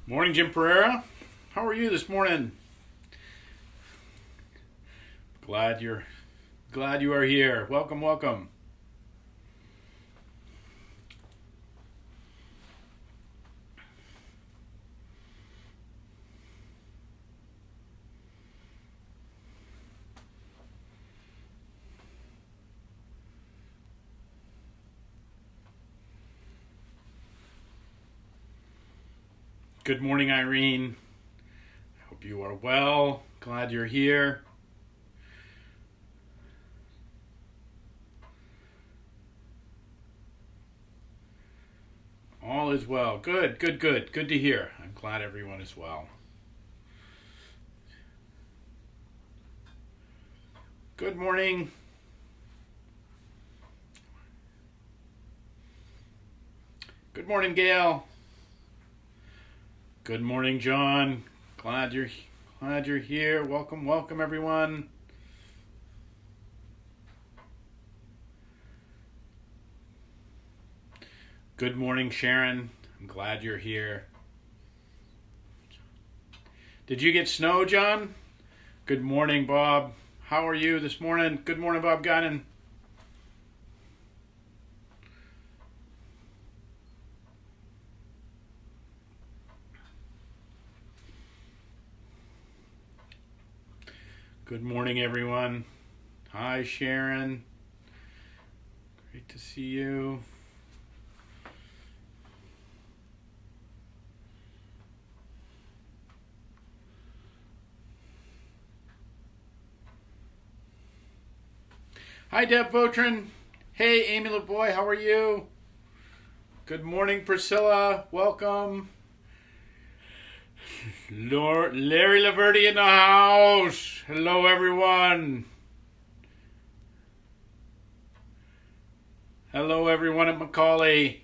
Morning, Jim Pereira. How are you this morning? Glad you are here. Welcome, welcome. Good morning, Irene. Hope you are well. Glad you're here. All is well. Good. Good to hear. I'm glad everyone is well. Good morning. Good morning, Gail. Good morning, John. Glad you're here. Welcome, everyone. Good morning, Sharon. I'm glad you're here. Did you get snow, John? Good morning, Bob. How are you this morning? Good morning, Bob Guinan. Good morning, everyone. Hi, Sharon. Great to see you. Hi, Deb Votrin. Hey, Amy LaVoy, how are you? Good morning, Priscilla. Welcome. Larry Laverty in the house. Hello, everyone. Hello, everyone at Macaulay.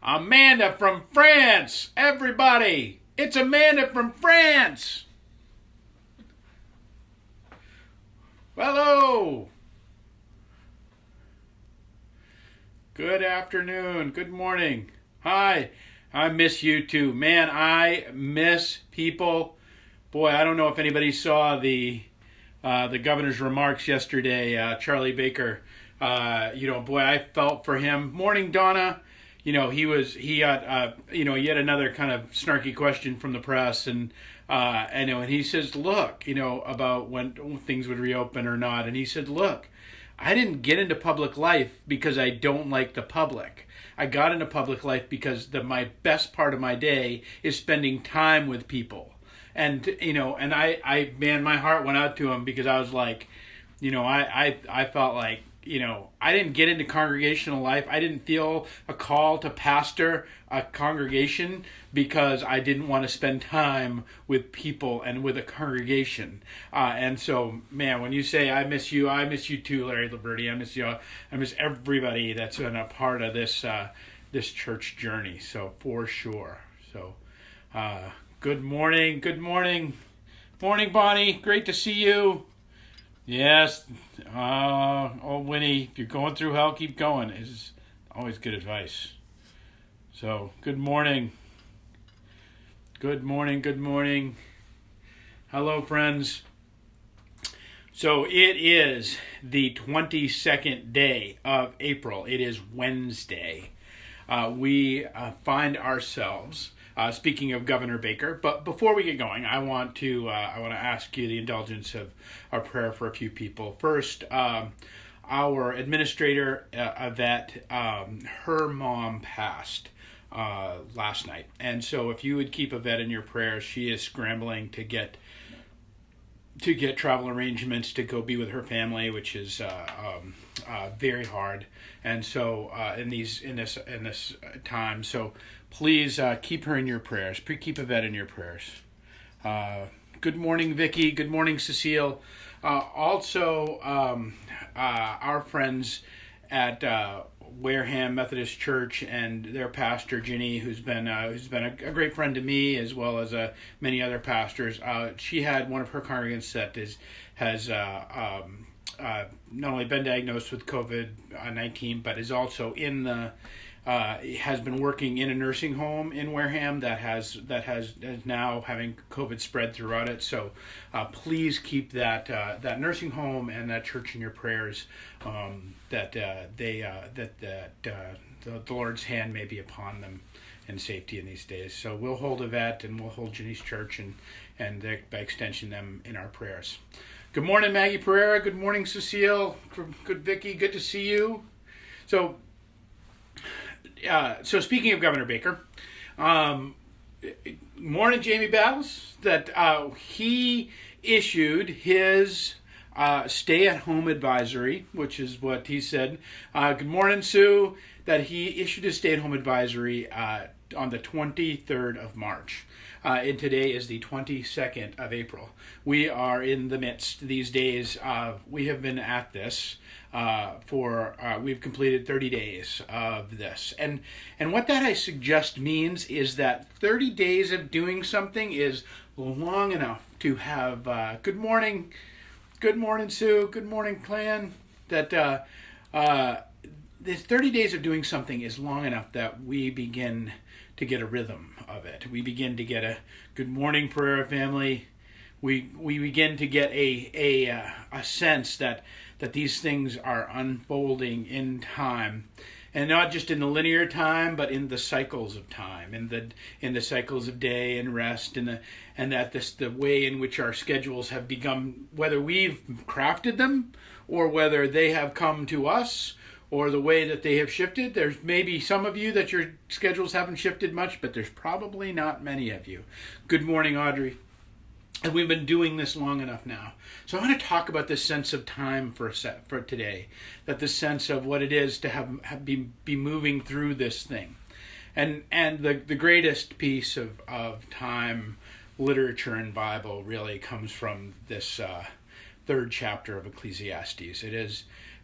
Amanda from France. Everybody, it's Amanda from France. Hello. Good afternoon. Good morning. Hi. I miss you too. Man, I miss people. Boy, I don't know if anybody saw the governor's remarks yesterday, Charlie Baker. Boy, I felt for him. Morning, Donna. He had another kind of snarky question from the press, and he says, look, about when things would reopen or not, and he said, look, I didn't get into public life because I don't like the public. I got into public life because my best part of my day is spending time with people. And, I my heart went out to him because I was like, I felt like, I didn't get into congregational life. I didn't feel a call to pastor a congregation because I didn't want to spend time with people and with a congregation. And so, man, when you say I miss you too, Larry Liberty. I miss you. I miss everybody that's been a part of this church journey. So for sure. So, good morning, morning, Bonnie. Great to see you. Yes, Winnie, if you're going through hell, keep going. Is always good advice. So, good morning. Good morning. Hello, friends. So, it is the 22nd day of April. It is Wednesday. We find ourselves... speaking of Governor Baker, but before we get going, I want to ask you the indulgence of our prayer for a few people. First, our administrator, Yvette, her mom passed last night, and so if you would keep Yvette in your prayers, she is scrambling to get travel arrangements to go be with her family, which is very hard. And so in this time, so please keep her in your prayers. Keep Yvette in your prayers. Good morning, Vicky. Good morning, Cecile. Also, our friends at Wareham Methodist Church and their pastor Ginny, who's been a great friend to me as well as many other pastors. She had one of her congregants that has not only been diagnosed with COVID-19, but is also in the has been working in a nursing home in Wareham that is now having COVID spread throughout it. So please keep that nursing home and that church in your prayers, that the Lord's hand may be upon them in safety in these days. So we'll hold Yvette and we'll hold Jenny's church and by extension them in our prayers. Good morning, Maggie Pereira. Good morning, Cecile. Good, Vicky. Good to see you. So speaking of Governor Baker, morning, Jamie Battles, that he issued his stay-at-home advisory, which is what he said. Good morning, Sue, that he issued his stay-at-home advisory on the 23rd of March. And today is the 22nd of April. We are in the midst these days. We have been at this we've completed 30 days of this. And what that I suggest means is that 30 days of doing something is long enough to have, good morning, Sue, good morning, clan, that the 30 days of doing something is long enough that we begin to get a rhythm of it. We begin to get a good morning prayer, family. We begin to get a sense that these things are unfolding in time, and not just in the linear time, but in the cycles of time, in the cycles of day and rest, and that the way in which our schedules have become, whether we've crafted them or whether they have come to us, or the way that they have shifted. There's maybe some of you that your schedules haven't shifted much, but there's probably not many of you. Good morning, Audrey. And we've been doing this long enough now. So I want to talk about this sense of time for today, that the sense of what it is to be moving through this thing. And the greatest piece of time literature and Bible really comes from this third chapter of Ecclesiastes.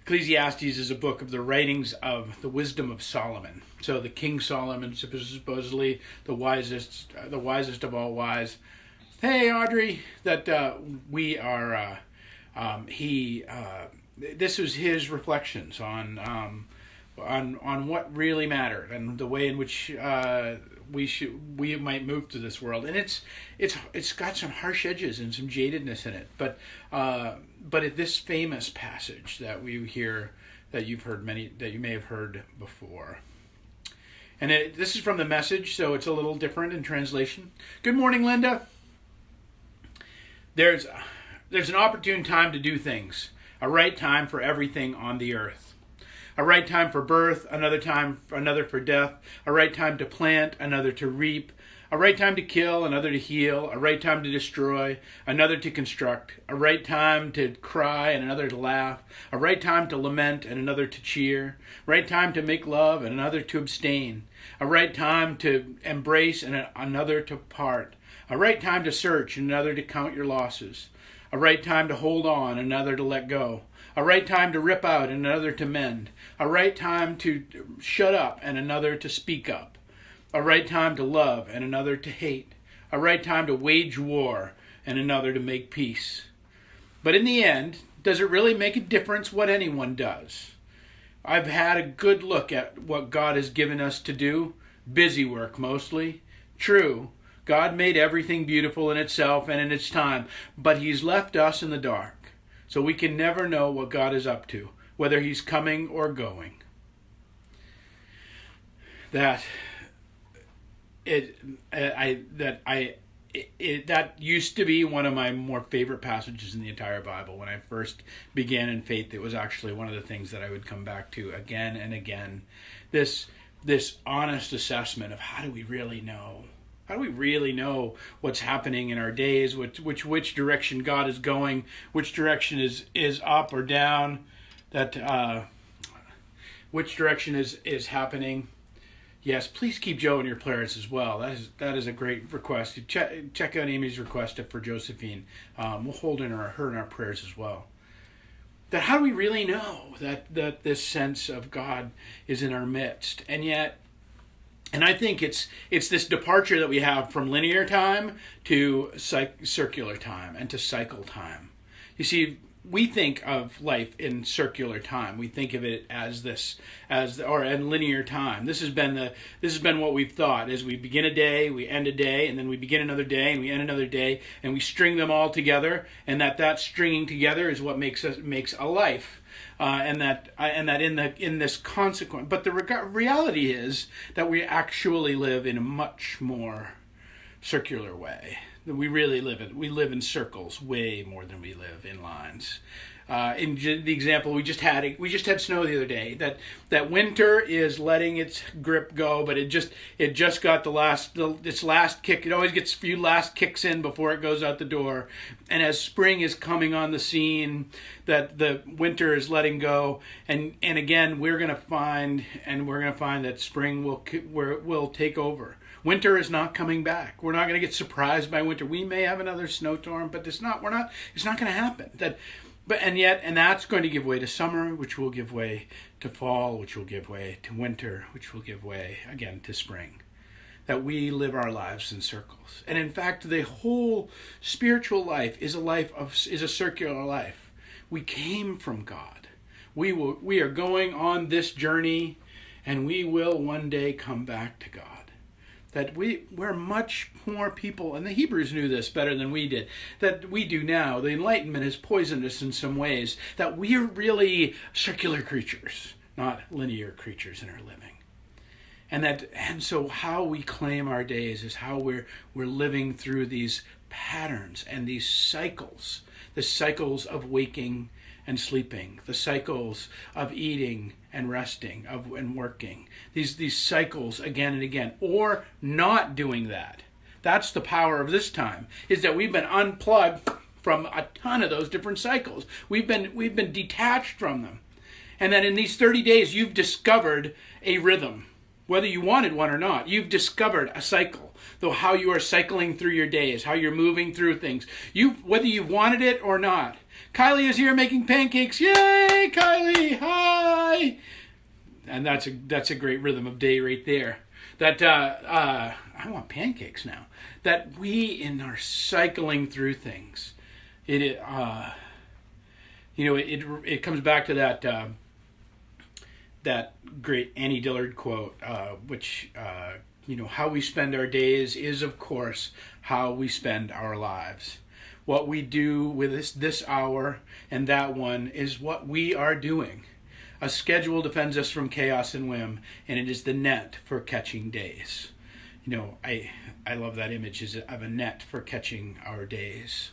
Ecclesiastes is a book of the writings of the wisdom of Solomon. So the King Solomon, supposedly the wisest of all wise. Hey, Audrey, that we are. This was his reflections on what really mattered and the way in which we might move through this world. And it's got some harsh edges and some jadedness in it, but this famous passage that we hear, that you may have heard before. And this is from the Message, so it's a little different in translation. Good morning, Linda. There's an opportune time to do things, a right time for everything on the earth. A right time for birth, another for death, a right time to plant, another to reap, a right time to kill, another to heal, a right time to destroy, another to construct, a right time to cry and another to laugh, a right time to lament and another to cheer, right time to make love and another to abstain, a right time to embrace and another to part, a right time to search and another to count your losses, a right time to hold on and another to let go, a right time to rip out and another to mend, a right time to shut up and another to speak up, a right time to love and another to hate, a right time to wage war and another to make peace. But in the end, does it really make a difference what anyone does? I've had a good look at what God has given us to do. Busy work mostly. True, God made everything beautiful in itself and in its time, but He's left us in the dark. So we can never know what God is up to, whether He's coming or going. That used to be one of my more favorite passages in the entire Bible. When I first began in faith, it was actually one of the things that I would come back to again and again. This honest assessment of how do we really know? How do we really know what's happening in our days? Which direction God is going? Which direction is up or down? Which direction is happening? Yes, please keep Joe in your prayers as well. That is a great request. Check out Amy's request for Josephine. We'll hold her in our prayers as well. That how do we really know that this sense of God is in our midst? And I think it's this departure that we have from linear time to circular time and to cycle time. You see, we think of life in circular time. We think of it as this, or in linear time. This has been what we've thought. As we begin a day, we end a day, and then we begin another day, and we end another day, and we string them all together, and that stringing together is what makes a life. And that in this consequence, but the reality is that we actually live in a much more circular way. We live in circles way more than we live in lines. In the example we just had snow the other day. That winter is letting its grip go, but it just got its last kick. It always gets a few last kicks in before it goes out the door. And as spring is coming on the scene, that the winter is letting go, and again we're gonna find that spring will take over. Winter is not coming back. We're not going to get surprised by winter. We may have another snowstorm, but it's not going to happen. And that's going to give way to summer, which will give way to fall, which will give way to winter, which will give way again to spring. That we live our lives in circles. And in fact, the whole spiritual life is a circular life. We came from God. We are going on this journey, and we will one day come back to God. That we're much more people, and the Hebrews knew this better than we did, that we do now. The Enlightenment has poisoned us in some ways, that we're really circular creatures, not linear creatures in our living. And so how we claim our days is how we're living through these patterns and these cycles, the cycles of waking and sleeping, the cycles of eating and resting, and working. These cycles again and again, or not doing that. That's the power of this time, is that we've been unplugged from a ton of those different cycles. We've been detached from them. And that in these 30 days, you've discovered a rhythm. Whether you wanted one or not, you've discovered a cycle. Though how you are cycling through your days, how you're moving through things. Whether you've wanted it or not. Kylie is here making pancakes. Yay, Kylie! Hi! And that's a great rhythm of day right there. That I want pancakes now. That we in our cycling through things, it comes back to that great Annie Dillard quote, which how we spend our days is of course how we spend our lives. What we do with this hour and that one is what we are doing. A schedule defends us from chaos and whim, and it is the net for catching days. I love that image of a net for catching our days.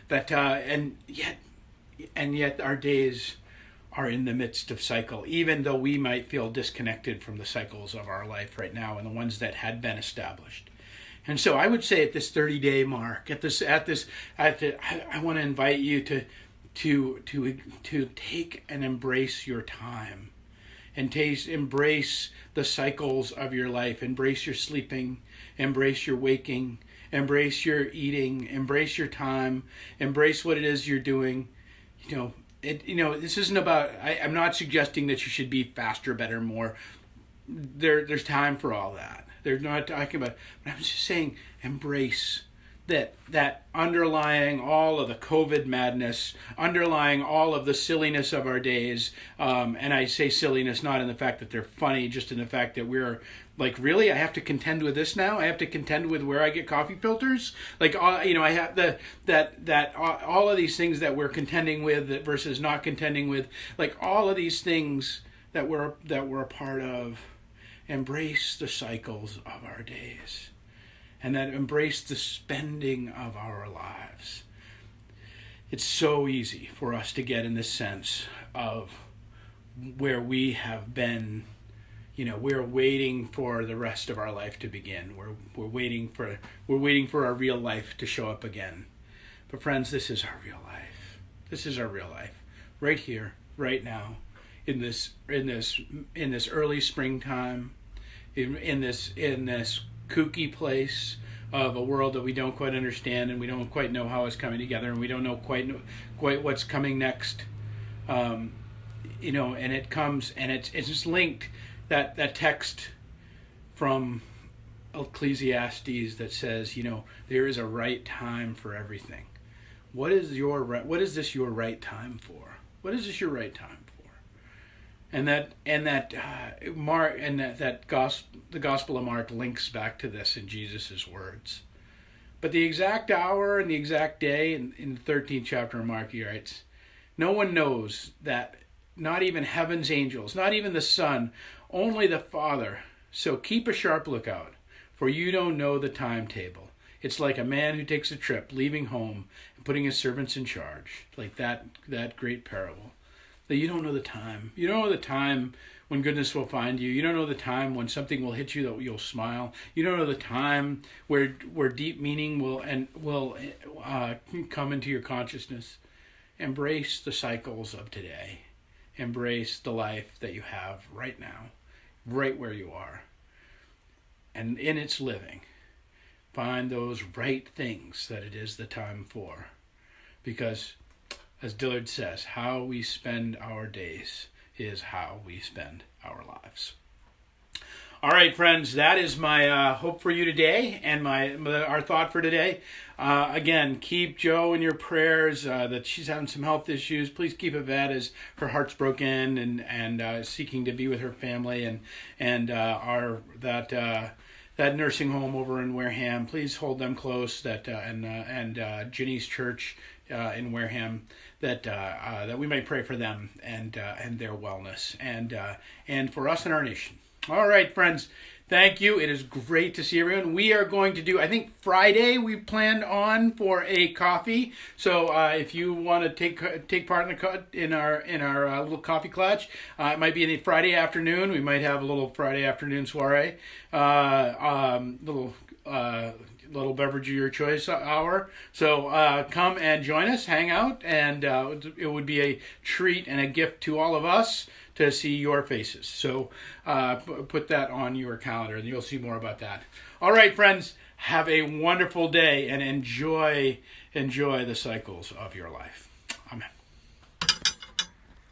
And yet our days are in the midst of cycle, even though we might feel disconnected from the cycles of our life right now and the ones that had been established. And so I would say at this 30-day mark, I want to invite you to take and embrace your time, and embrace the cycles of your life. Embrace your sleeping, embrace your waking, embrace your eating, embrace your time, embrace what it is you're doing. This isn't about. I'm not suggesting that you should be faster, better, more. There's time for all that. They're not talking about, but I'm just saying embrace that underlying all of the COVID madness, underlying all of the silliness of our days, and I say silliness not in the fact that they're funny, just in the fact that we're like, really, I have to contend with this now? I have to contend with where I get coffee filters? Like, I have all of these things that we're contending with versus not contending with, like all of these things that we're a part of. Embrace the cycles of our days, and that embrace the spending of our lives. It's so easy for us to get in this sense of where we have been, we're waiting for the rest of our life to begin. We're waiting for our real life to show up again. But friends, this is our real life. This is our real life, right here, right now. In this early springtime, in this kooky place of a world that we don't quite understand, and we don't quite know how it's coming together, and we don't know quite what's coming next, and it comes, and it's just linked, that text from Ecclesiastes that says, there is a right time for everything. What is this your right time for? What is this your right time for? The Gospel of Mark links back to this in Jesus' words. But the exact hour and the exact day in the 13th chapter of Mark, he writes, no one knows that, not even heaven's angels, not even the Son, only the Father. So keep a sharp lookout, for you don't know the timetable. It's like a man who takes a trip, leaving home and putting his servants in charge, like that great parable. That you don't know the time. You don't know the time when goodness will find you. You don't know the time when something will hit you that you'll smile. You don't know the time where deep meaning will come into your consciousness. Embrace the cycles of today. Embrace the life that you have right now, right where you are. And in its living, find those right things that it is the time for. Because, as Dillard says, how we spend our days is how we spend our lives. All right, friends, that is my hope for you today and our thought for today. Again, keep Jo in your prayers that she's having some health issues. Please keep Yvette as her heart's broken and seeking to be with her family and that nursing home over in Wareham. Please hold them close. And Ginny's church in Wareham, that we may pray for them and their wellness and for us and our nation. All right, friends. Thank you. It is great to see everyone. We are going to do, I think Friday we planned on for a coffee. So if you want to take part in our little coffee clutch, it might be in the Friday afternoon. We might have a little Friday afternoon soiree, little beverage of your choice hour. So come and join us, hang out, and it would be a treat and a gift to all of us to see your faces. So put that on your calendar and you'll see more about that. All right, friends, have a wonderful day and enjoy the cycles of your life. Amen.